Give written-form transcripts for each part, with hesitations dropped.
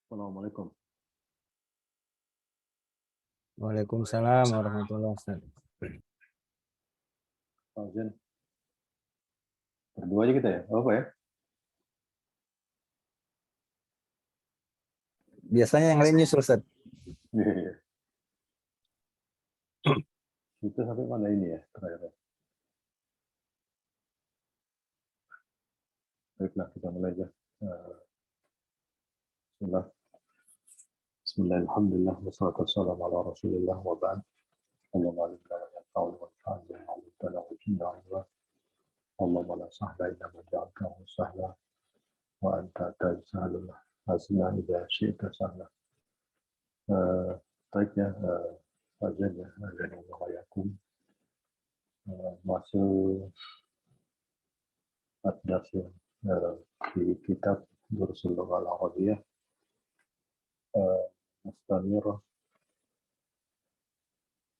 Assalamualaikum. Waalaikumsalam warahmatullahi wabarakatuh. Pak Zen. Berdua aja kita ya? Apa ya? Biasanya yang lain nyusul, Ustaz. Iya. Kita sampai mana ini ya? Terakhir. Baiklah, kita mulai aja. Bismillah. Bismillah, alhamdulillah, wassalatu wassalamu ala rasulillah, wa ba'd. Allahumma alimna wa yanfa'u wa ta'ala wa alimtana wa jinna wa Allahumma la sahla illa ma ja'altahu sahla wa anta taj'alul hazna idza syi'ta sahla. Baik ya, Pak Zen ya, azanillahu wa yakum. Masuk Ad-Das ya, di kitab Durusul Lughah Al-Arabiyyah Mustanirah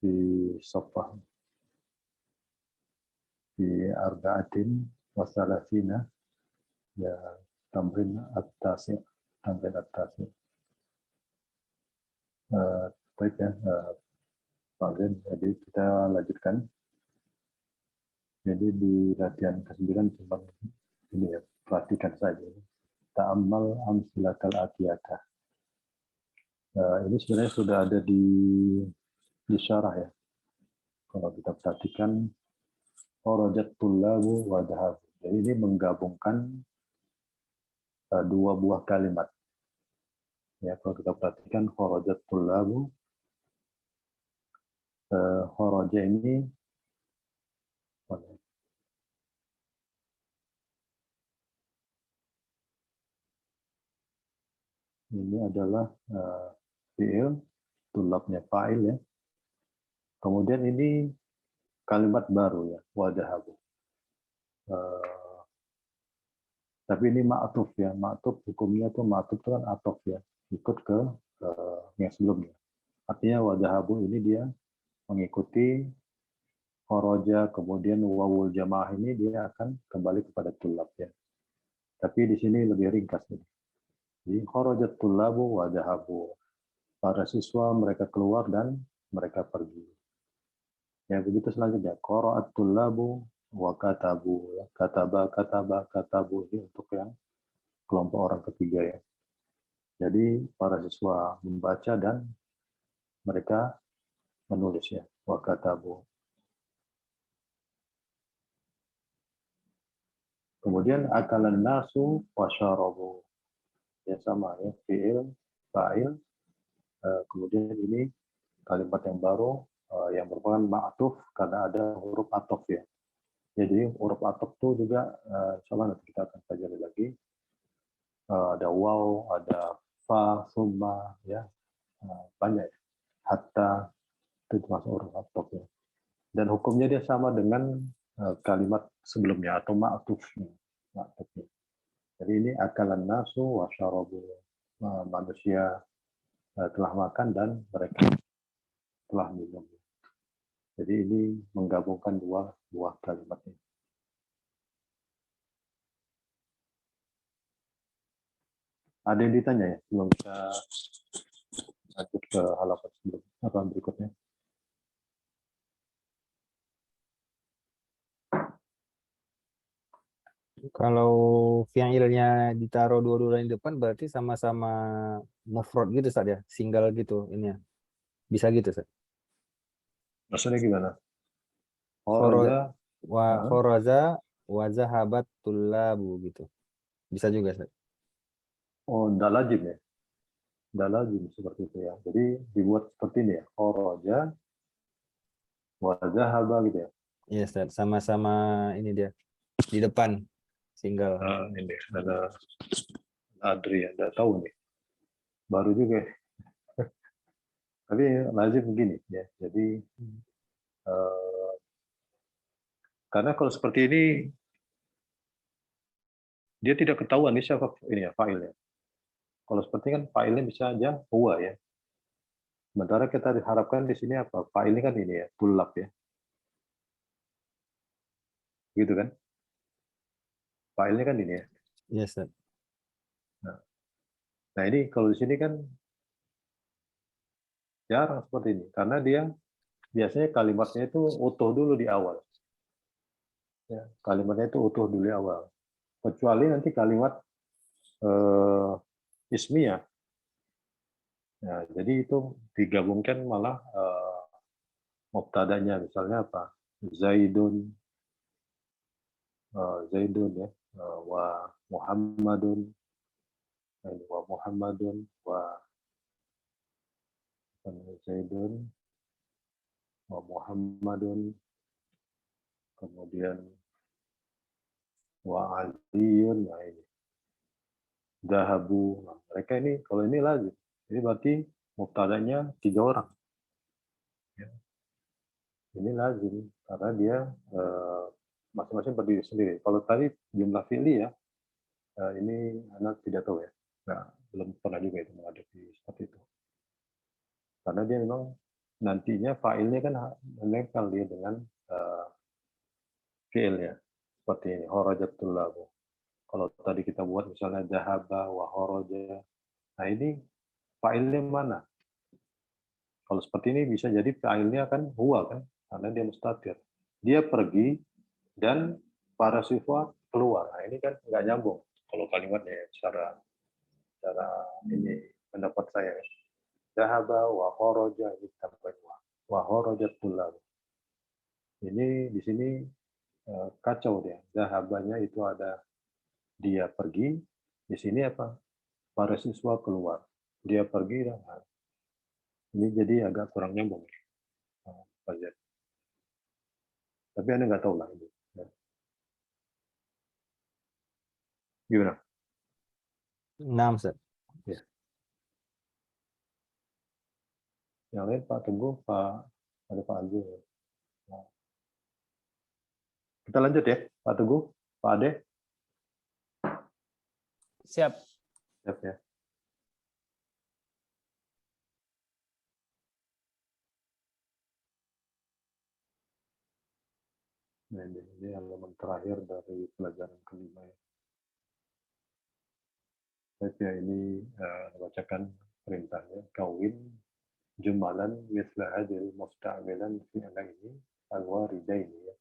di Safah di Arba'atin Wasalasina ya, tamrin at-tasi. Baik ya, Pak Zen, jadi kita lanjutkan. Jadi di latihan ke-9 cuma ini ya, perhatikan saja. Ta'ammal amsilatal atiyata. Ini sebenarnya sudah ada di syarah ya. Kalau kita perhatikan, kharajat tullabu wa dhahabu. Jadi ini menggabungkan dua buah kalimat. Ya, kalau kita perhatikan kharajat tullabu, kharaja ini adalah fi'il, tulabnya fa'il ya. Kemudian ini kalimat baru ya, wa dhahabu. Tapi ini ma'tuf ya, ma'tuf hukumnya tuh ma'tuf itu kan atof ya, ikut ke yang sebelumnya. Artinya wa dhahabu ini dia mengikuti kharaja, kemudian wawul jamaah ini dia akan kembali kepada tulab ya. Tapi di sini lebih ringkas nih. Jadi kharajat tullabu wa dhahabu. Para siswa mereka keluar dan mereka pergi. Ya begitu selanjutnya. Qara'at tullabu wa katabu. Katabu ini untuk yang kelompok orang ketiga ya. Jadi para siswa membaca dan mereka menulis ya. Wa katabu. Kemudian akalan nasu wa syarabu. Ya sama ya, fi'il, fa'il. Kemudian ini kalimat yang baru yang merupakan ma'tuf karena ada huruf atof ya. Jadi huruf atof itu juga insyaallah nanti kita akan pelajari lagi. Ada waw, ada fa, summa ya. Banyak ya. Hatta itu termasuk huruf atof ya. Dan hukumnya dia sama dengan kalimat sebelumnya atau ma'tufnya. Jadi ini akalan nasu wa syarabu. Manusia telah makan dan mereka telah minum. Jadi ini menggabungkan dua buah kalimat ini. Ada yang ditanya ya sebelum kita lanjut ke halaman berikutnya? Kalau fi'ilnya ditaruh dua-duanya di depan berarti sama-sama mufrad gitu saja, single gitu ini ya. Bisa gitu, Ustaz. Maksudnya gimana? Kharaja wa zahabat tullabu gitu. Bisa juga, Ustaz. Oh, ndak lazim ya. Ndak lazim seperti itu ya. Jadi dibuat seperti ini ya. Kharaja wa zahaba gitu ya. Iya, Ustaz. Sama-sama ini dia di depan single. Ini ada Adri ya, ndak tahu nih. Baru juga. Tapi lazim begini ya. Jadi karena kalau seperti ini dia tidak ketahuan ini siapa ini ya fa'ilnya. Kalau seperti kan fa'ilnya bisa aja huwa ya. Sementara kita diharapkan di sini apa? Fa'ilnya kan ini ya, tulab ya. Gitu kan? Fa'ilnya kan ini ya. Iya, Ustaz. Nah, Nah ini kalau di sini kan jarang seperti ini, karena dia biasanya kalimatnya itu utuh dulu di awal. Ya, kalimatnya itu utuh dulu di awal. Kecuali nanti kalimat ismiyah. Nah, jadi itu digabungkan malah mubtadanya, misalnya apa? Zaidun, Zaidun ya, wa Muhammadun, wa Muhammadun, wa Zaidun, wa Muhammadun, kemudian wa Aliyun, nah ini Dahabu. Nah, mereka ini kalau ini lazim, ini berarti mubtadanya 3 orang. Ya. Ini lazim karena dia masing-masing berdiri sendiri. Kalau tadi jumlah fi'li ya, ini anak tidak tahu ya. Nah, belum pernah juga itu menghadapi seperti itu. Karena dia memang nantinya fa'ilnya kan menempel dia dengan fi'il ya. Seperti ini, horojatul lahu. Kalau tadi kita buat misalnya dahaba wa horoja. Nah ini fa'ilnya mana? Kalau seperti ini bisa jadi fa'ilnya kan huwa kan, karena dia mustatir. Dia pergi dan para siswa keluar. Nah ini kan nggak nyambung kalau kalimatnya secara ini pendapat saya. Dahaba wa kharaja ditambah wa kharajatul lahu. Ini di sini kacau dia. Dahabanya itu ada dia pergi, di sini apa? Para siswa keluar. Dia pergi dan ini jadi agak kurang nyambung. Tapi Anda nggak tahu lah ini. Gimana? Nah, Ustaz. Ya. Yang lain Pak Teguh, ada Pak Anju. Nah. Kita lanjut ya, Pak Teguh, Pak Ade. Siap. Siap ya. Nah, ini halaman terakhir dari pelajaran kelima ya. Baik ya, ini bacakan perintahnya. Kawin jumalan misla hadil musta'milan fi'laini al-waridaini ya.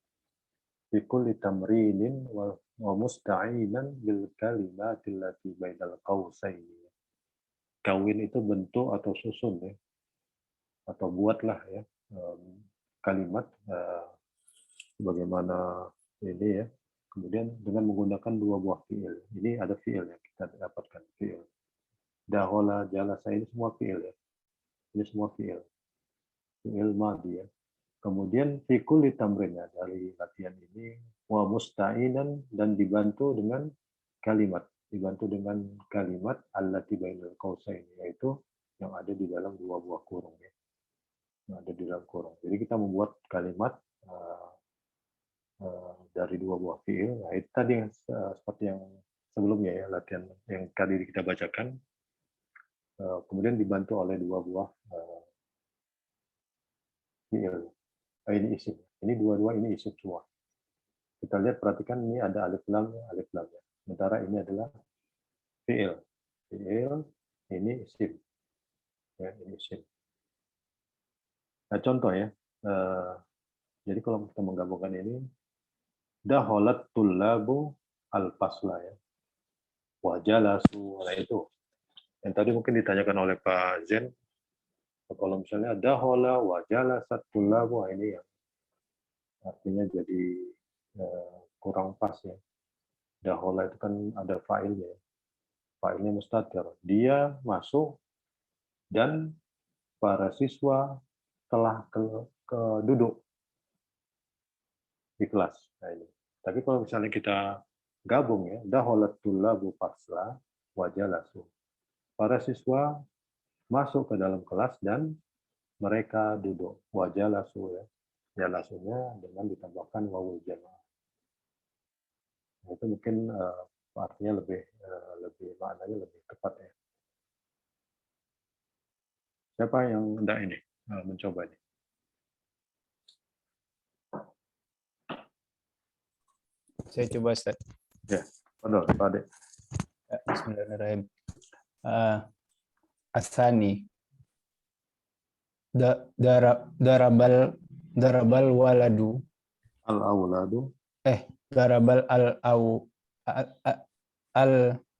Fi kulli tamrinin wa musta'inan bil kalimatil lati bainal qausaini. Kawin itu bentuk atau susun ya. Atau buatlah ya kalimat bagaimana ini ya. Kemudian dengan menggunakan 2 buah fiil. Ini ada fiil yang kita dapatkan fiil. Dahola, jalasa ini semua fiil ya. Ini semua fiil. Fiil madhi ya. Kemudian fikul tamrinnya dari latihan ini wa musta'inan dan dibantu dengan kalimat. Dibantu dengan kalimat allati bainal qausain yaitu yang ada di dalam 2 buah kurung ya. Yang ada di dalam kurung. Jadi kita membuat kalimat dari 2 buah fiil. Nah, itu tadi yang seperti yang sebelumnya ya, latihan yang tadi kita bacakan. Kemudian dibantu oleh 2 buah fiil. Ini isim. Ini dua-dua ini isim semua. Kita lihat, perhatikan ini ada alif lam ya. Sementara ini adalah fiil. Fiil ini isim. Ya, ini isim. Nah, contoh ya. Jadi kalau kita menggabungkan ini, daholat tullabu al-fasla ya. Wajalasu, nah itu. Yang tadi mungkin ditanyakan oleh Pak Zen, kalau misalnya dahola wajalasat tullabu, ini yang artinya jadi kurang pas ya. Dahola itu kan ada fa'ilnya. Fa'ilnya mustatir. Dia masuk dan para siswa telah duduk di kelas. Nah, ini. Tapi kalau misalnya kita gabung ya, daholat tullabu fasla wajalasu. Para siswa masuk ke dalam kelas dan mereka duduk. Wajalasu ya. Jalasunya dengan ditambahkan wawul jamaah. Nah, itu mungkin artinya lebih maknanya lebih tepat ya. Siapa yang hendak ini mencoba ini? Saya coba, Ustaz. Ya, betul, Pak Ade. Bismillahirrahmanirrahim. Asani. Darabal waladu. Al-auladu. Darabal al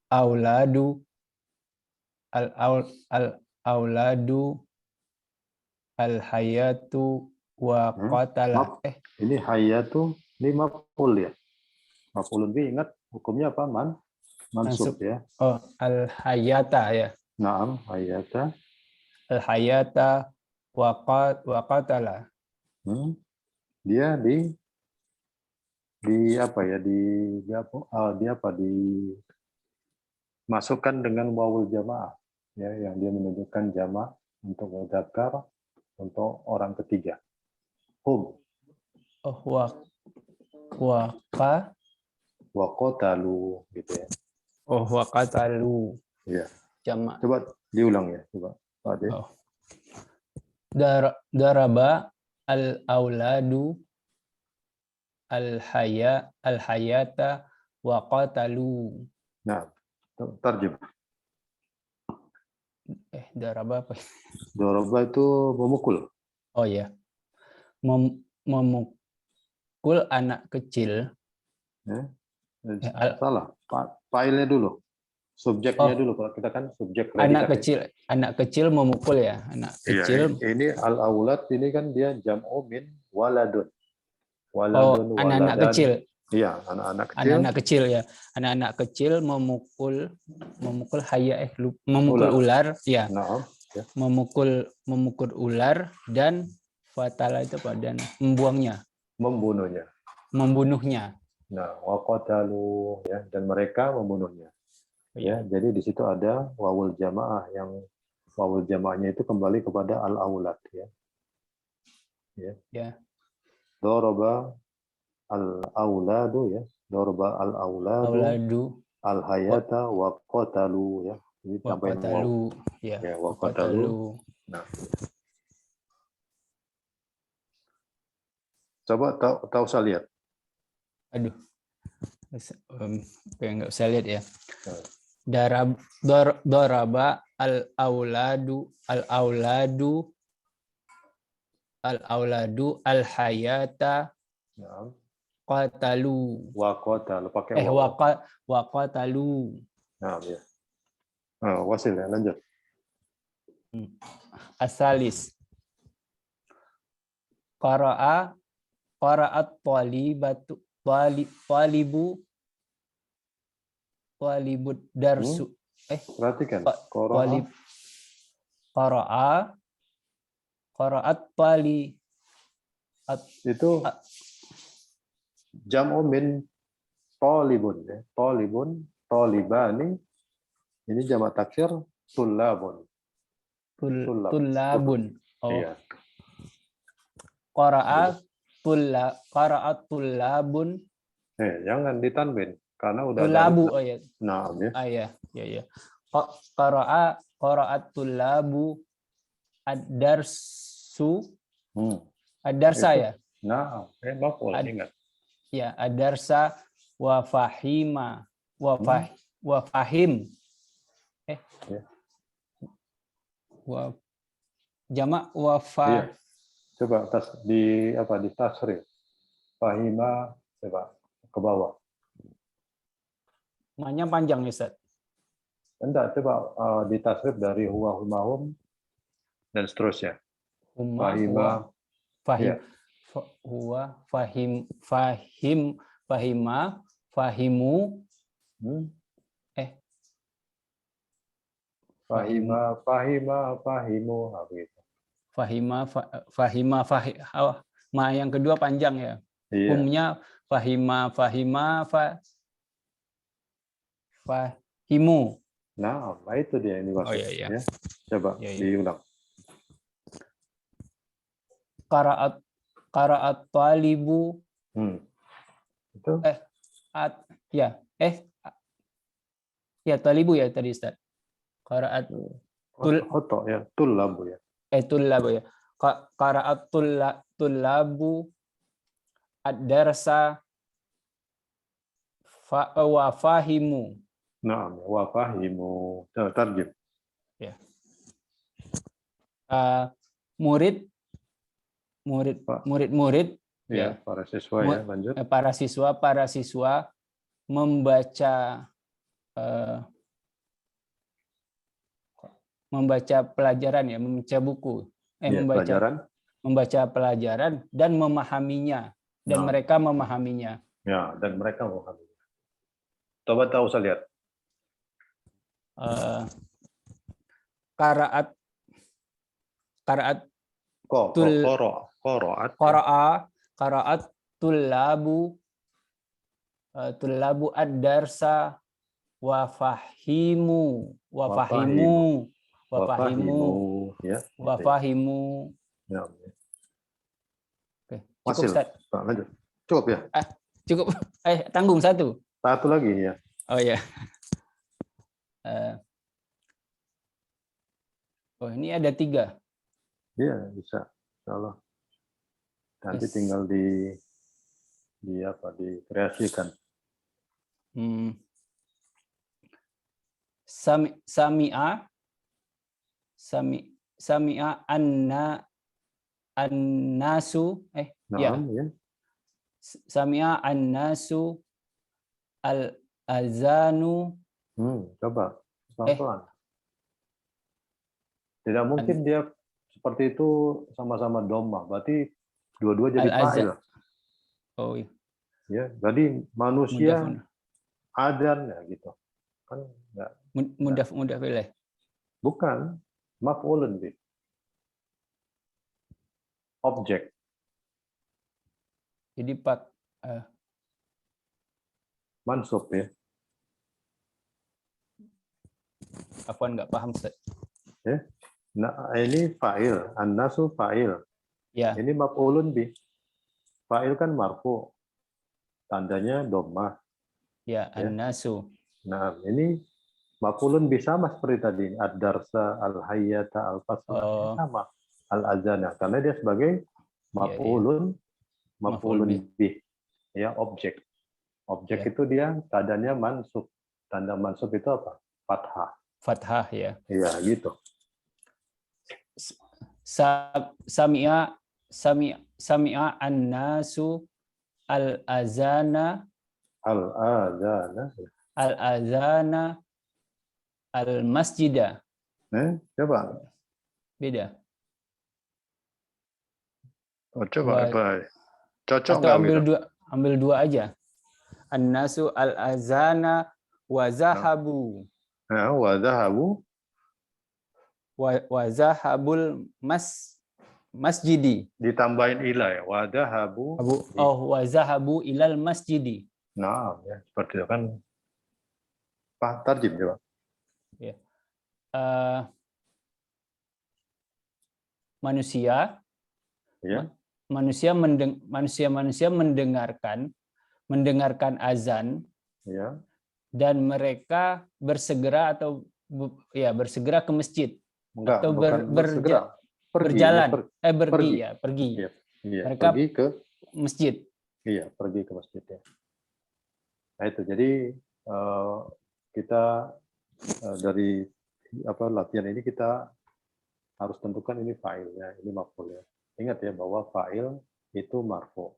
auladu al auladu al hayatu wa qatala. Ini hayatu ini maf'ul ya. Maf'ulun bi ingat hukumnya apa? Mansub ya. Oh, al hayata ya. Naam, hayata. Al hayata wa qatala. Dia di apa ya? Masukkan dengan wawul jamaah ya, yang dia menunjukkan jamaah untuk mudzakkar untuk orang ketiga. Hum. Oh, wa qatalu gitu ya. Oh, wa qatalu. Iya. Jama'. Coba diulang ya, coba. Pak Ade. Oh. Daraba al auladu al hayata wa qatalu. Nah, terjemah. Daraba apa? Daraba itu memukul. Oh ya. Memukul anak kecil. Salah. Failnya dulu. Subjeknya dulu. Kalau kita kan subjek predikat. Anak kecil memukul ya. Anak kecil. Iya, ini al-aulad ini kan dia jam'u min waladun. Anak-anak kecil. Iya, anak-anak kecil. Anak-anak kecil ya. Anak-anak kecil memukul ular ya. Nah, ya. Memukul ular dan fatala itu pada membunuhnya. Nah, waqatalu ya, dan mereka membunuhnya. Ya, jadi di situ ada wawul jamaah, yang wawul jamaahnya itu kembali kepada al-aulad ya. Ya. Daraba al-auladu ya. Daraba al-auladu al-hayata wa qatalu ya. Ini tambahin waw. Ya, wa qatalu. Nah. Coba tahu saya lihat. Aduh. Nggak usah lihat ya. Daraba al-auladu al-hayata qatalu. Wa qatalu pakai wa qatalu. Nah, ya. Wasil ya, lanjut. Asalis. Qara'at talibud darsu. Perhatikan. Qara'at tali. Itu jam'u min talibun ya. Talibani. Ini jamak taksir tullabun. Tullabun. Oh. Iya. Qara'at tullabun. Jangan ditanwin karena udah tullabu. ada. Oh ya. Nah, ya. Ya. Qara'at tullabu ad-darsu. Ad-darsa ya. Nah, maf'ul ingat. Ya, ad-darsa wa fahima wa fahim. Ya. Wa jamak wa Iya. Coba di tasrif. Fahima coba ke bawah. Maknanya panjang nih, Ustaz. Enggak, coba di tasrif dari huwa humahum dan seterusnya. Fahima. Fahim. Ya. Huwa fahima fahimu. Fahimu gitu. Fahima yang kedua panjang ya. Iya. Humnya fahima fahimu. Nah, itu dia yang dimaksud. Iya. Ya. Coba diulang. Qara'at talibu. Itu? Talibu ya tadi, Ustaz. Qara'at tullabu ya. Tullabu ya. Qara'at tullabu ad-darsa wa fahimu. Naam, wa fahimu. Tarjim. Murid, murid, Pak. murid-murid, Ya, ya, para siswa ya, lanjut. para siswa membaca membaca pelajaran ya, membaca buku, Ya, pelajaran. membaca pelajaran dan memahaminya, dan Nah. mereka memahaminya. Ya, dan mereka memahami. Coba tahu saya lihat. Qaraat Qoro'at. qaraat tullabu ad-darsa wa fahimu Ya. Ya. Oke, cukup Masih. Ustaz. Nah, lanjut. Cukup ya. Cukup. Tanggung satu. Satu lagi ya. Oh ya. Oh, ini ada 3. Iya, bisa. Insyaallah. Nanti Yes. tinggal dikreasikan. Sami'a annasu ya. Sami'a annasu al-azanu. Coba pelan-pelan. Tidak mungkin dia seperti itu sama-sama domah. Berarti dua-dua jadi fa'il. Oh iya. Ya, jadi manusia adzan ya gitu. Kan enggak. Mudah pilih. Bukan maf'ulun bih. Objek. Jadi mansub ya. Afwan nggak paham Ustaz. Ya. Nah, ini fa'il, an-nasu fa'il. Ya. Ini maf'ulun bih. Fa'il kan marfu. Tandanya dhammah. Ya, an-nasu. Nah, ini maf'ulun bih sama seperti tadi. Ad-darsa, al-hayyata, al-fasla sama. Al-azana karena dia sebagai maf'ulun bih. Ya, objek. Objek itu dia tandanya mansub. Tanda mansub itu apa? Fathah. Fathah ya. Iya, gitu. Sami'a an-nasu al-azana al-masjida. Coba. Beda. Coba. Cocok atau ambil dua aja. An-nasu al-azana wa zahabu. Wa zahabu. Wa zahabul masjidi. Ditambahin ila ya. Wa zahabu. Wa zahabu ilal masjidi. Nah, ya, seperti itu kan. Pak tarjim coba. Ya. Manusia. Ya. Manusia mendengarkan azan. Ya. Dan mereka bersegera ke masjid. Enggak, atau berjalan, pergi. Iya, mereka pergi ke masjid. Iya, pergi ke masjid ya. Nah itu, jadi kita dari latihan ini kita harus tentukan ini fa'ilnya, ini maf'ulnya. Ingat ya bahwa fa'il itu marfu.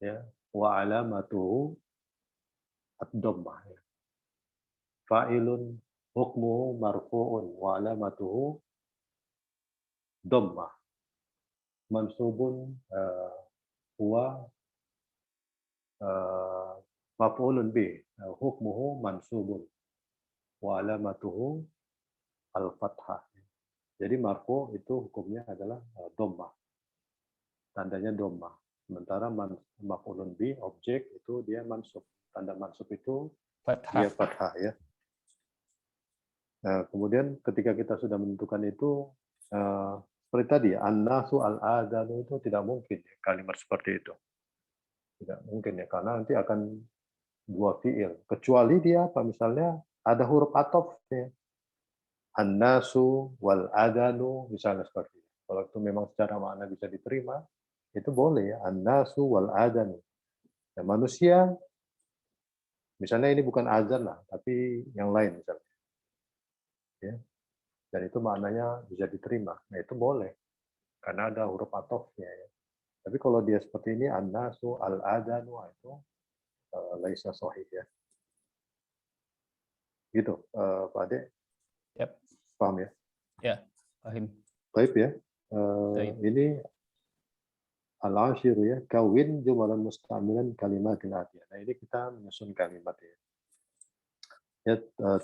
Ya, wa alamatuhu ad-dhammah. Fa'ilun hukmuhu marfu'un wa alamatuhu dhammah. Mansubun huwa maf'ulun bih. Hukmuhu mansubun wa alamatuhu al-fathah. Jadi marfu itu hukumnya adalah dhammah. Tandanya dhammah. Sementara maf'ulun bih objek itu dia mansub. Tanda mansub itu dia fathah ya. Nah, kemudian ketika kita sudah menentukan itu, seperti tadi, an-nasu al-adanu itu tidak mungkin ya, kalimat seperti itu. Tidak mungkin ya, karena nanti akan dua fi'il. Kecuali dia apa? Misalnya ada huruf atof ya. An-nasu wal-adanu, misalnya seperti itu. Kalau itu memang secara makna bisa diterima, itu boleh ya. An-nasu wal-adanu. Ya, manusia, misalnya ini bukan azan lah, tapi yang lain misalnya. Ya. dan itu maknanya bisa diterima. Nah itu boleh karena ada huruf atofnya ya. Tapi kalau dia seperti ini an-nasu al-adanu itu laisa sahih ya. Gitu Pak Ade. Yap. Paham ya? Ya, paham. Baik ya. Baik. Ini al-ashir ya, kawin jumalan musta'milan kalimatil atiyah. Nah, ini kita menyusun kalimat ya. Ya,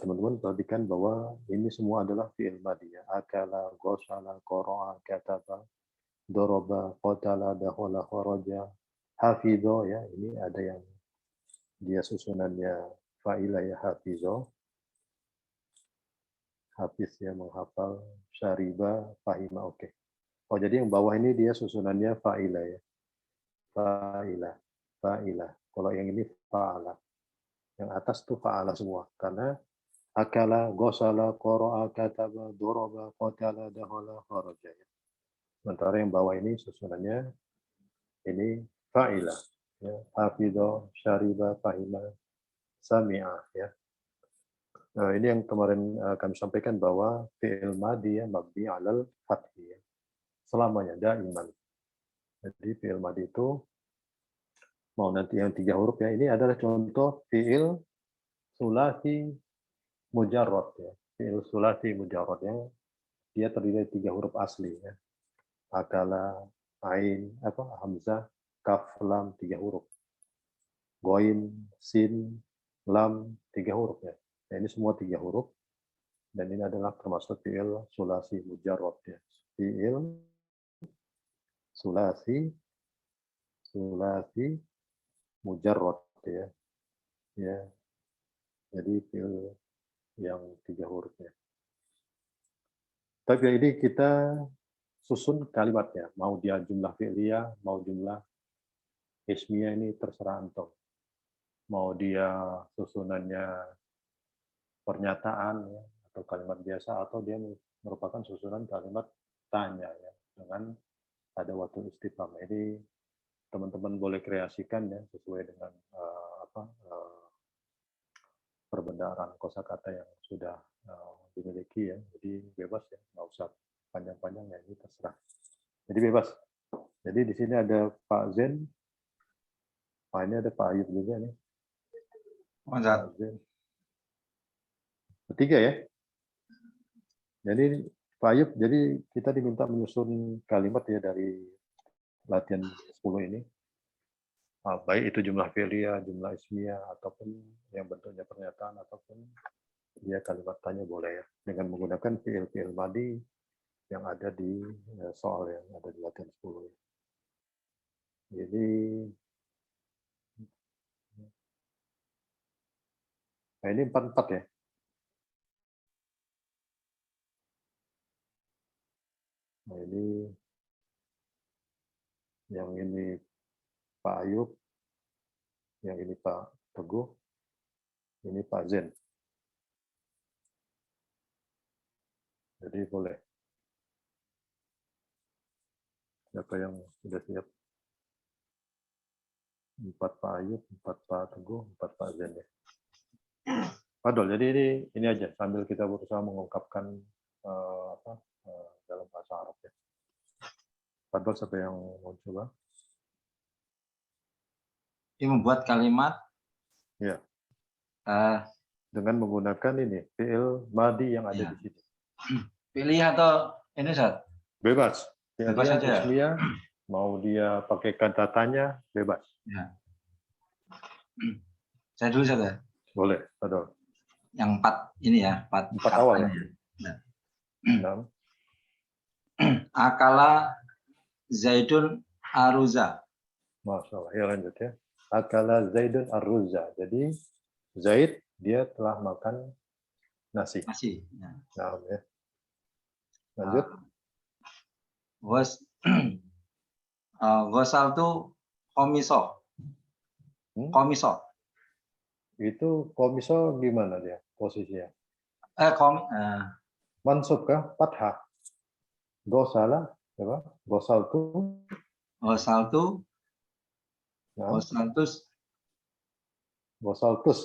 teman-teman perhatikan bahwa ini semua adalah fi'il madhi ya. Akala, ghasala, qara'a, kataba, daraba, qatala, dakhala, kharaja, hafidho ya. Ini ada yang dia susunannya fa'ilah ya, hafidho. Hafiz ya, menghafal, syariba, fahima, oke. Oh, jadi yang bawah ini dia susunannya fa'ilah ya. Fa'ilah, fa'ilah. Kalau yang ini fa'ala. Yang atas tuh fa'ala semua. Karena akala, ghasala, qara'a, kataba, daraba, qatala, dakhala, kharaja. Sementara yang bawah ini susunannya ini fa'ilah. Ya. Hafidho, syariba, fahima, sami'ah. Ya. Nah, ini yang kemarin kami sampaikan bahwa fi'il madhi ya, mabni alal fathi. Ya. Selamanya, daiman. Jadi fi'il madhi itu mau nanti yang 3 huruf ya. Ini adalah contoh fi'il sulasi mujarrad ya. Fi'il sulasi mujarrad yang dia terdiri dari 3 huruf asli ya. Akala, ain, hamzah, kaf, lam 3 huruf. Ghain, sin, lam 3 huruf ya. Nah, ini semua 3 huruf dan ini adalah termasuk fi'il sulasi mujarrad ya. Fi'il sulasi mujarrad ya. Ya. Jadi fi'il yang 3 hurufnya. Tapi ini kita susun kalimatnya, mau dia jumlah fi'liyah, mau jumlah ismiyah, ini terserah antum. Mau dia susunannya pernyataan ya, atau kalimat biasa, atau dia merupakan susunan kalimat tanya ya, dengan ada waktu istifham. Ini teman-teman boleh kreasikan ya sesuai dengan perbendaharaan kosakata yang sudah dimiliki ya. Jadi bebas ya, nggak usah panjang-panjang ya, ini terserah. Jadi bebas. Jadi di sini ada Pak Zen. Nah, ini ada Pak Ayub juga nih. Pak Zen. Ketiga ya. Jadi Pak Ayub, jadi kita diminta menyusun kalimat ya dari latihan 10 ini. Baik itu jumlah fi'liyah, jumlah ismiyah, ataupun yang bentuknya pernyataan, ataupun dia kalimat tanya boleh ya. Dengan menggunakan fi'il madhi yang ada di soal yang ada di latihan 10. Jadi nah ini 44 ya. Nah ini yang ini Pak Ayub, yang ini Pak Teguh, ini Pak Zen. Jadi boleh. Siapa yang sudah siap? 4 Pak Ayub, 4 Pak Teguh, 4 Pak Zen ya. Padahal jadi ini aja sambil kita berusaha mengungkapkan dalam bahasa Arab ya. Padahal siapa yang mau coba? Ini membuat kalimat ya dengan menggunakan ini fi'il madhi yang ada di sini. Pilih atau ini Ustaz? Bebas. Bebas saja. Ismiyah, mau dia pakai kata tanya, bebas. Ya. Saya dulu Ustaz ya. Boleh, betul. Yang 4 ini ya, 4 awal ya. Nah. Akala Zaidun Aruza. Masya Allah, ya lanjut ya. Akala Zaidun Aruza. Jadi Zaid dia telah makan nasi. Nasi. Ya. Nah, ya. Lanjut. Gosal itu komiso. Komiso. Itu komiso gimana dia posisinya? Mansub kah? Fathah. Gosala, apa? Gosal tuh. Gosaltus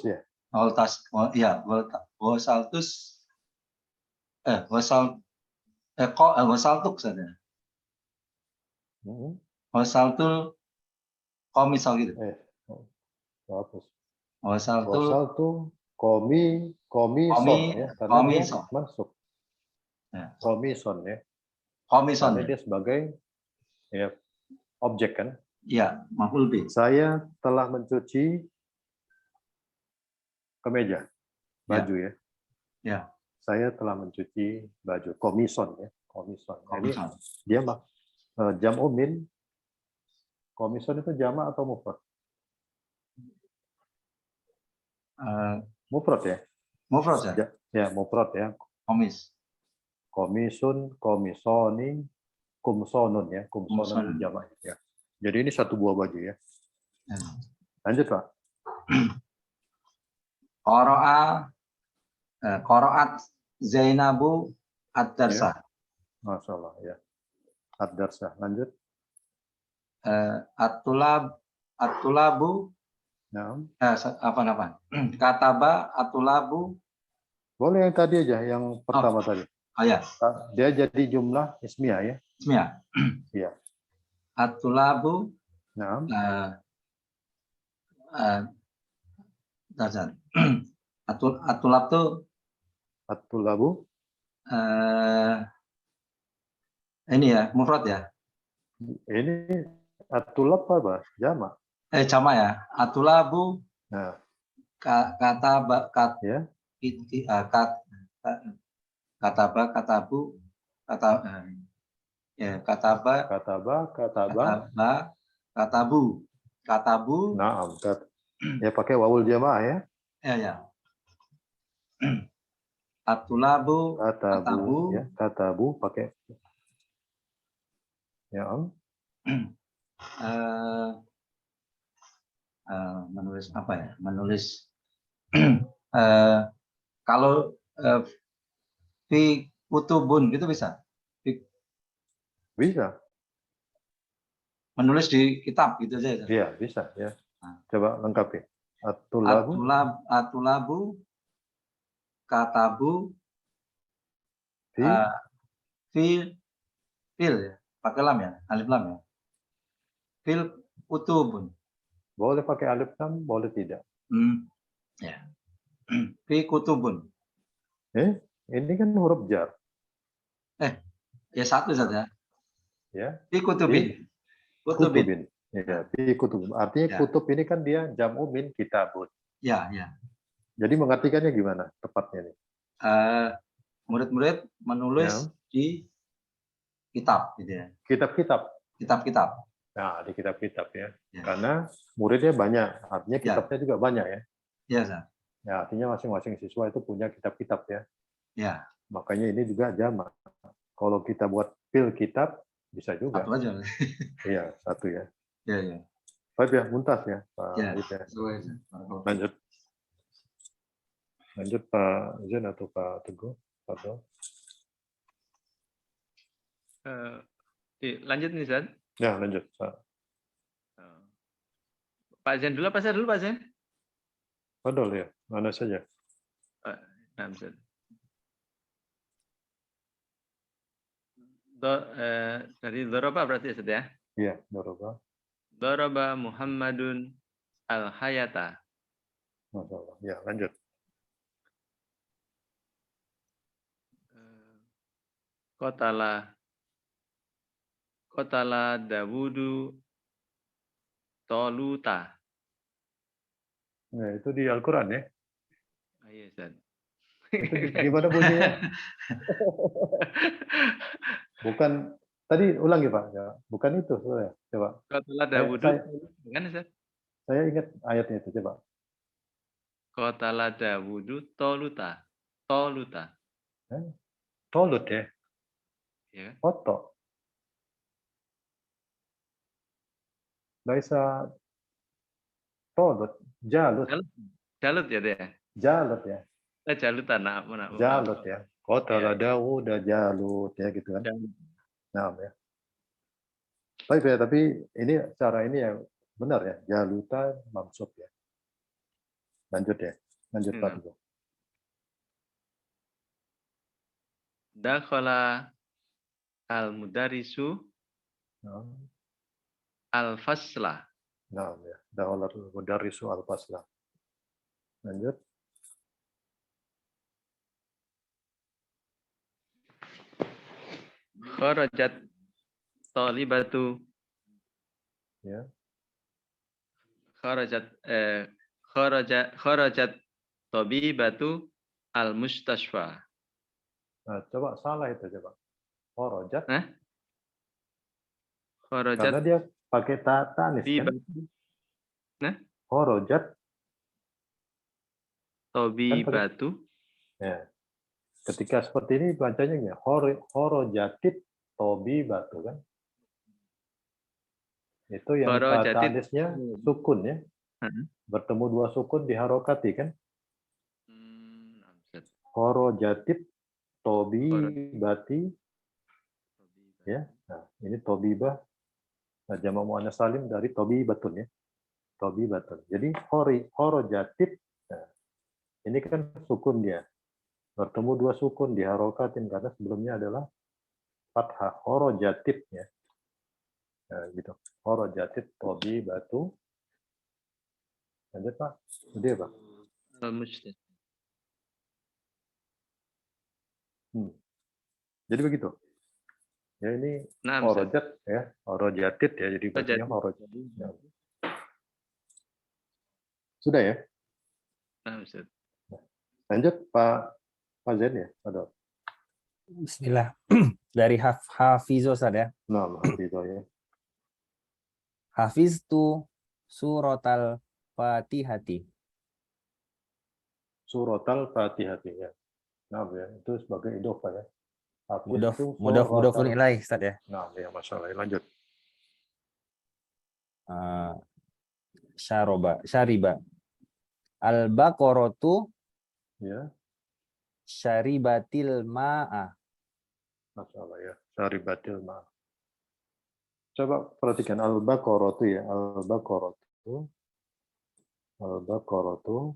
ya. Gosaltus wasaltuk saja. Wasaltul komisal gitu. Hapus. Wasaltul Wasaltu komison ya, karena dia komison. masuk. Ya. Komison ya. Komison. Karena dia sebagai ya, objek kan. Ya, maf'ul bih. Saya telah mencuci kemeja, baju ya. Ya. Saya telah mencuci baju. Komison ya, komison. Jadi Komison. dia jam'u min. Komison itu jamak atau mufrad? Mufrad ya. Mufrad ya. Ya, mufrad ya. Komis. Komisun, komisoni, kumsonun ya. Kumsonun jamak ya. Jadi ini satu buah baju ya. Ya. Lanjut Pak. Qaraat Zainabu ad-darsa. Masalah ya. Ad-darsa. Lanjut. At-tulabu Nah. apa? Kataba at-tulabu. Boleh yang tadi aja, yang pertama tadi. Oh ya. Dia jadi jumlah ismiyah ya. Ismiyah. Iya. At-tulabu. Nah. At-tulab tuh At-tulabu. Ini ya, mufrad ya. Ini at-tulab apa? Jamak. Jama ya. At-tulabu. Nah. Kataba Ya. Katabu. Ya, katabu. Nah, ya pakai wawul jamaah ya. Ya. At-tulabu. Katabu. Ya, katabu pakai. Ya. Menulis apa ya? Menulis kalau fi kutubun gitu bisa. Bisa. Menulis di kitab gitu aja. Iya, bisa ya. Coba lengkapi. At-tulabu. At-tulabu. Katabu. Fil ya. Pakai lam ya, alif lam ya. Fil kutubun. Boleh pakai alif lam, boleh tidak. Ya. Fi kutubun. Ini kan huruf jar. Ya satu saja. Ya. Fi kutubin. Kutubin. Ya, fi kutubin. Artinya Ya. kutub ini kan dia jam'u min kitabun. Ya. Jadi mengartikannya gimana tepatnya nih? Murid-murid menulis di kitab gitu ya. Kitab-kitab. Kitab-kitab. Nah, di kitab-kitab ya. Ya. Karena muridnya banyak, artinya kitabnya juga banyak ya. Ya, Zah. Ya, artinya masing-masing siswa itu punya kitab-kitab ya. Ya. Makanya ini juga jamak. Kalau kita buat fil kitab bisa juga. Satu aja. Iya, satu ya. Ya. Baik ya, muntas ya, Pak Ya. Arif ya. Lanjut. Lanjut Pak Zain atau Pak Teguh. Pardon. Lanjut nih, Zan. Ya, lanjut Pak. Pak Zain dulu apa saya dulu, Pak Zain? Pardon ya, mana saja. Nah, Zan. Dari Doroba berarti ya, Zat, ya? Iya, Doroba. Doroba Muhammadun al-Hayata. Masalah. Ya, lanjut. Kotala Dawudu Toluta. Nah, itu di Al-Quran ya. Iya, Zat. Itu gimana bunyinya? Bukan, tadi ulangi Pak. Ya, bukan itu. Coba. Kotala Dawudu. Kan, Zat? Saya ingat ayatnya itu, coba. Kotala Dawudu Toluta. Toluta. Tolut ya. Ya. Foto. Laisa tolut. Jalut. Jalut ya, dia? Jalut ya. Jalutan. Mana? Jalut ya. Qatala Dawud Jalut ya gitu kan. Nah, ya. Baik ya, tapi ini cara ini yang benar ya. Jaluta maksud ya. Lanjut ya. Lanjut Pak. dakhala al-mudarrisu Nah, al-fasla. nah ya. Dakhala al-mudarrisu al-fasla. Lanjut. Kharajat talibatu Ya. kharajat tabibatu al-mustashfa. Nah, coba salah itu coba. Kharajat Hah? karena Kharajat dia pakai tanis kan? tabibatu. Nah, Kharajat kan pakai tabibatu. ya. Ketika seperti ini bacanya ya kharajatit tabibatu kan? Itu yang Kharajatit. tanisnya sukun ya. Hah? Bertemu dua sukun diharokati kan? Namzat. Kharajatit tabibati Tabibatu. ya. Nah, ini tabibah jamak muannas salim dari tabibatun ya. Tabibatun. Jadi kharajatit nah, ini kan sukun dia. Bertemu dua sukun diharokatin karena sebelumnya adalah fathah kharajatit ya. Nah, gitu. Kharajatit tabibatu. Lanjut Pak. Udah ya, Pak. Al-mustashfa. Jadi begitu. Ya ini Namzat. khorojat ya, khorojatit ya. Jadi bacanya khorojat. Ya. Sudah ya. Namzat. Lanjut Pak Zen ya. Ada. Bismillah. Dari Hafizo Ustaz ya. Nah, Hafidho ya. Hafiztu suratal Fatihati. Suratal Fatihati ya. Nah, ya itu sebagai idhofah ya. Hafiztu Mudhafun suratal. ilaih Ustaz ya. Nah, ya masalah. Lanjut. Syariba. Al-Baqaratu Ya, syaribatil ma'a. masalah ya. Syaribatil ma. Coba perhatikan al-baqaratu ya. Al-baqaratu. Al-baqaratu.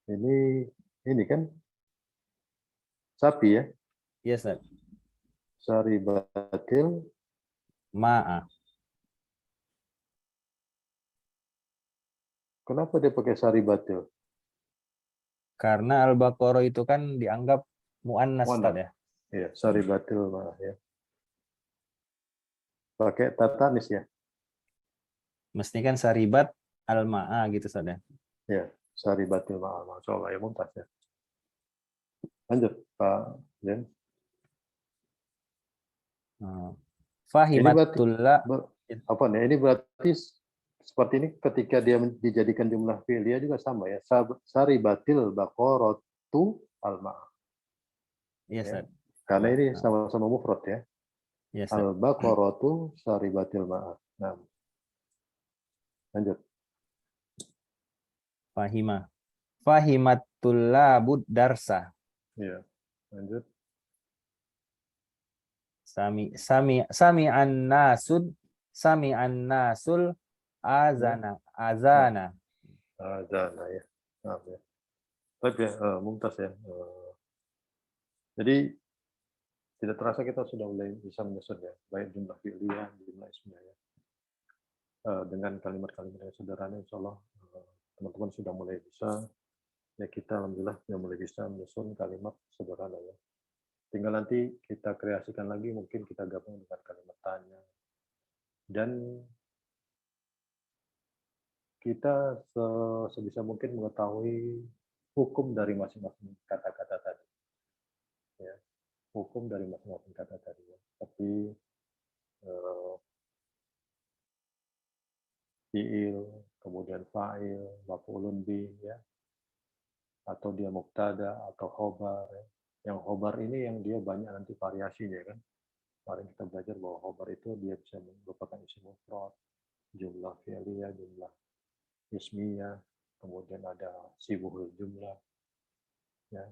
Ini kan sapi ya. Yes, Ustaz. Syaribatil Ma'a. kenapa dia pakai syaribatil? Karena Al-Baqarah itu kan dianggap muannas Ustaz Muannats. ya. Iya, syaribatil malah ya. Pakai tatanis ya. Mesti kan saribat al-ma'a gitu Ustaz ya. Ya, syaribatil malah. Masyaallah ya mumtaz ya. Lanjut Pak Zen. Fahimatullah Apa nih? Ini berarti seperti ini ketika dia dijadikan jumlah fi'liyah juga sama ya. Syaribatil baqaratu al-ma'a. Yes, Ya. Ustaz. Karena ini Nah. sama-sama mufrad ya. Yes, Ustaz. Al-baqaratu syaribatil ma'a. Nah. Lanjut. Fahimatullah darsa. Iya. Lanjut. Sami'an nasul azana. Azana ya. Nah, ya. Baik ya, mumtaz ya. Jadi tidak terasa kita sudah mulai bisa menyusun ya, baik jumlah fi'liyah, jumlah ismiyah ya. Dengan kalimat-kalimat yang sederhana, insya Allah teman-teman sudah mulai bisa. Ya kita alhamdulillah sudah mulai bisa menyusun kalimat sederhana ya. Tinggal nanti kita kreasikan lagi, mungkin kita gabung dengan kalimat tanya. Dan kita sebisa mungkin mengetahui hukum dari masing-masing kata-kata tadi. Ya, hukum dari masing-masing kata tadi. Ya. Seperti fi'il, kemudian fa'il, maf'ulun bih, ya. Atau dia mubtada atau khobar. Ya. Yang khobar ini yang dia banyak nanti variasinya kan. Kemarin kita belajar bahwa khobar itu dia bisa merupakan isim mufrad, jumlah fi'liyah, jumlah ismiyah, kemudian ada sibuhul jumlah. Ya.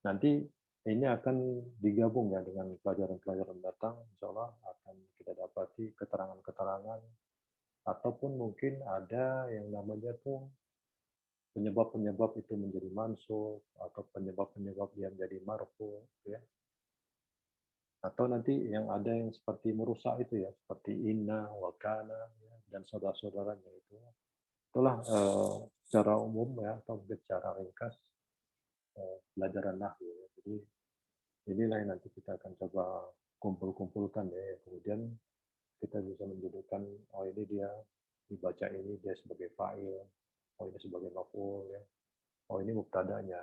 Nanti ini akan digabung ya dengan pelajaran-pelajaran datang, insya Allah akan kita dapati keterangan-keterangan ataupun mungkin ada yang namanya tuh penyebab-penyebab itu menjadi mansub atau penyebab-penyebab yang menjadi marfu ya. Atau nanti yang ada yang seperti merusak itu ya, seperti inna, wakana, ya, dan saudara-saudaranya itu. Itulah secara umum ya, atau mungkin secara ringkas pelajaran nahwu. Ya. Jadi inilah yang nanti kita akan coba kumpul-kumpulkan ya. Kemudian kita bisa menjadikan, oh ini dia dibaca ini dia sebagai fa'il, oh ini sebagai maf'ul ya, oh ini mubtadanya.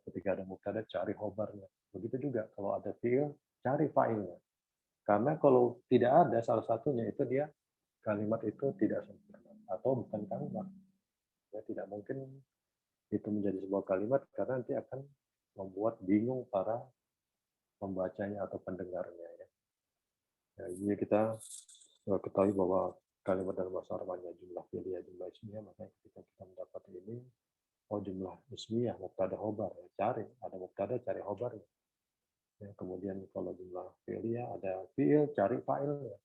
Ketika ada mubtada cari khobarnya. Begitu juga kalau ada fi'il cari fa'ilnya. Karena kalau tidak ada salah satunya itu dia kalimat itu tidak sempurna atau bukan kalimat. Ya, tidak mungkin itu menjadi sebuah kalimat karena nanti akan membuat bingung para pembacanya atau pendengarnya. Ya. Ya, ini kita ketahui bahwa kalimat dalam bahasa Arab hanya jumlah fi'liyah, jumlah ismiyah, makanya ketika kita mendapat ini, oh jumlah ismiyah, mubtada khobar, ya, cari, ada mubtada cari khobarnya. Ya, kemudian kalau jumlah fi'liyah ada fi'il cari fa'ilnya.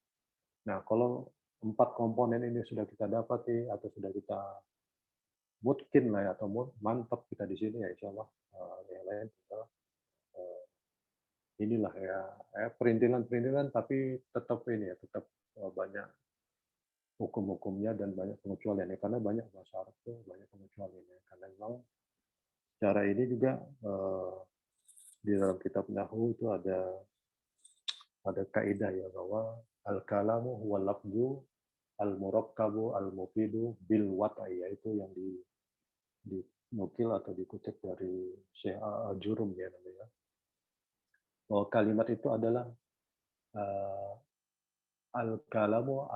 Nah, kalau 4 komponen ini sudah kita dapati atau sudah kita mungkin lah ya, atau mantap kita di sini ya insya Allah yang lain kita inilah ya perintilan-perintilan tapi tetap ini ya tetap banyak hukum-hukumnya dan banyak pengecualian ya karena banyak bahasa Arab itu banyak pengecualian ya karena memang cara ini juga di dalam kitab Nahwu itu ada kaidah ya bahwa al-kalamu huwa lafzu al-murakkabu al-mufidu bil wat'i yaitu yang dinukil atau dikutip dari Syekh Al-Jurum ya namanya. Bahwa kalimat itu adalah al-kalamu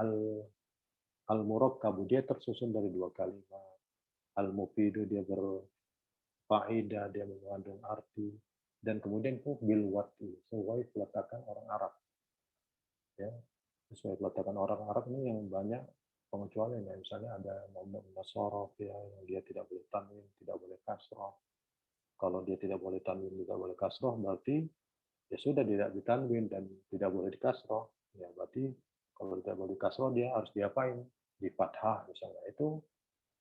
al-murakkabu dia tersusun dari 2 kalimat. Al-mufidu dia berfaedah, dia mengandung arti dan kemudian itu bil wat'i sesuai peletakan orang Arab. Ya, sesuai peletakan orang Arab ini yang banyak pengecualian ya misalnya ada nomor nasorof ya yang dia tidak boleh tanwin tidak boleh kasroh kalau dia tidak boleh tanwin tidak boleh kasroh berarti ya sudah tidak ditanwin dan tidak boleh dikasroh ya berarti kalau tidak boleh dikasroh dia harus diapain di fathah misalnya itu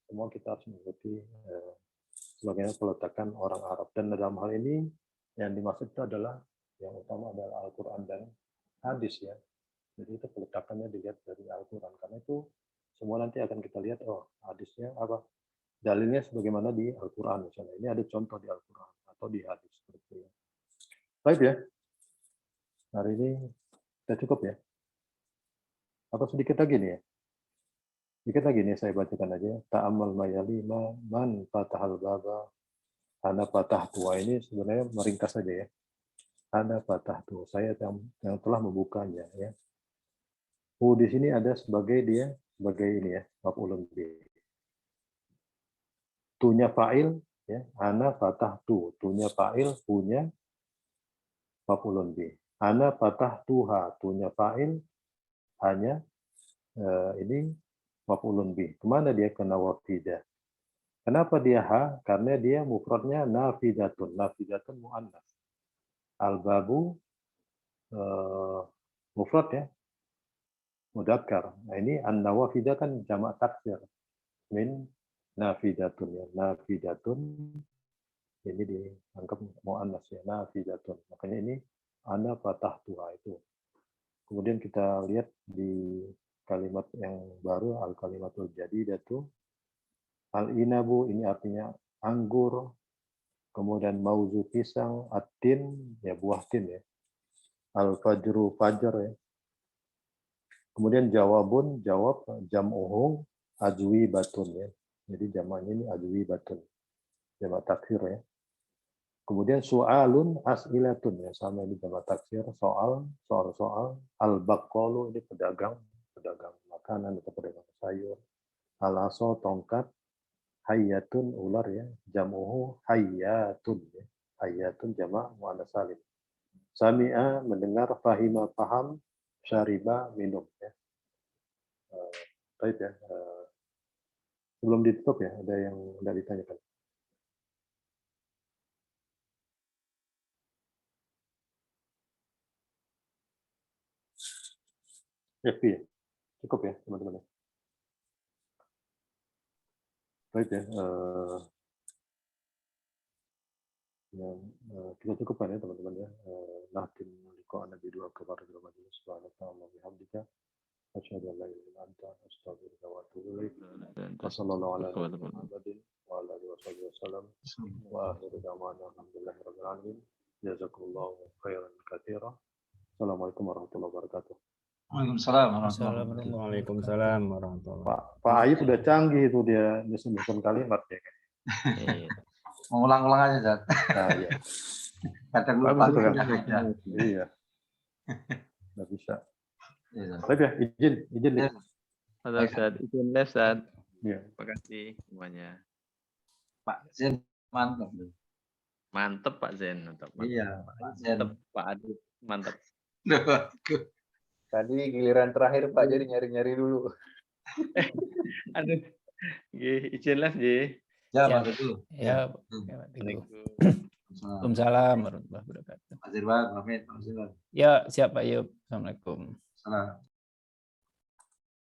semua kita harus mengikuti sebagaimana peletakan orang Arab dan dalam hal ini yang dimaksud itu adalah yang utama adalah Al-Quran dan hadis ya. Jadi itu peletakannya dilihat dari Al-Quran. Karena itu semua nanti akan kita lihat, oh hadisnya apa, dalilnya sebagaimana di Al-Quran misalnya. Ini ada contoh di Al-Quran atau di hadis. Seperti itu. Baik ya, hari ini kita cukup ya. Atau sedikit lagi nih ya. Sedikit lagi nih saya bacakan aja. Ta'amal mayali man fatahal baba. Ana patah tua ini sebenarnya meringkas saja ya. Ana patah tua. Saya yang telah membukanya ya. Di sini ada sebagai ini ya, maf'ulun bih. Tu-nya fa'il ya, ana fatah tu. Tu-nya fa'il, punya maf'ulun bih. Ana fatah tuha, tu-nya fa'il, hanya ini maf'ulun bih. Kemana dia ke nawafidah? Kenapa dia ha? Karena dia mufradnya nafidatun. Nafidatun mu'annas. Al-babu mufrad ya, mudzakkar. Nah ini an-nawafidah kan jamak taksir min nafidatun ya. Nafidatun ini dianggap mu'annas ya. Nafidatun. Makanya ini ana fatah tuha itu. Kemudian kita lihat di kalimat yang baru al-kalimatul jadidatu. Al-inabu ini artinya anggur. Kemudian mauzu pisang, at-tin ya buah tin ya. Al-fajru fajar ya. Kemudian jawabun, jawab, jam'uhu, ajwi batun ya. Jadi jamaknya ini ajwi batun. Jamak taksir ya. Kemudian su'alun, as'ilatun ya. Sama ini jamak taksir, soal. Al-baqqalu ini pedagang makanan atau pedagang sayur. Al-aso, tongkat. Hayyatun, ular ya. Jam'uhu, hayyatun ya. Hayyatun jamak mu'annas salim. Sami'a, mendengar, fahima, paham. Syariba, minum ya. Baik ya. Sebelum ditutup ya, ada yang tidak ditanyakan. FP ya. Cukup ya teman-teman. Baik ya. Ya, kita cukupkan ya teman-teman ya. Nahdin liqa nabi dua kabar dalam majelis subhanallahi wa bihamdika asyhadu an la ilaha illa anta astaghfiruka wa atubu ilaik. Wassallallahu ala Muhammadin wa ala alihi wasallam wa akhiru da'wana alhamdulillahi rabbil alamin. Jazakumullahu khairan katsira. Assalamualaikum warahmatullahi wabarakatuh. Waalaikumsalam warahmatullahi wabarakatuh. Assalamualaikum. Waalaikumsalam warahmatullahi Pak Ayub udah canggih itu dia nyebutkan kalimat ya. Iya. Mengulang-ulang aja, Zat. Nah, iya. Kadang lupa. Bagus itu kan? Ya. Iya. Nggak bisa. Iya, Zat. Baik ya, izin Ya. nih. Halo Ustaz, izin les Ustaz. Iya. Terima kasih semuanya. Pak Zen mantap. Mantep Pak Zen, mantap. Iya, Pak Zen. Mantep Pak Adit, mantap. Tadi giliran terakhir Pak, jadi nyari-nyari dulu. Aduh, Nggih, izin les nggih. Ya, Ya. Pak Betul. Ya, Assalamualaikum. Waalaikumsalam warahmatullahi wabarakatuh. Pak Zirwan, pamit. Pak Zirwan. Ya, siap Pak Ayub. Assalamualaikum. Salam.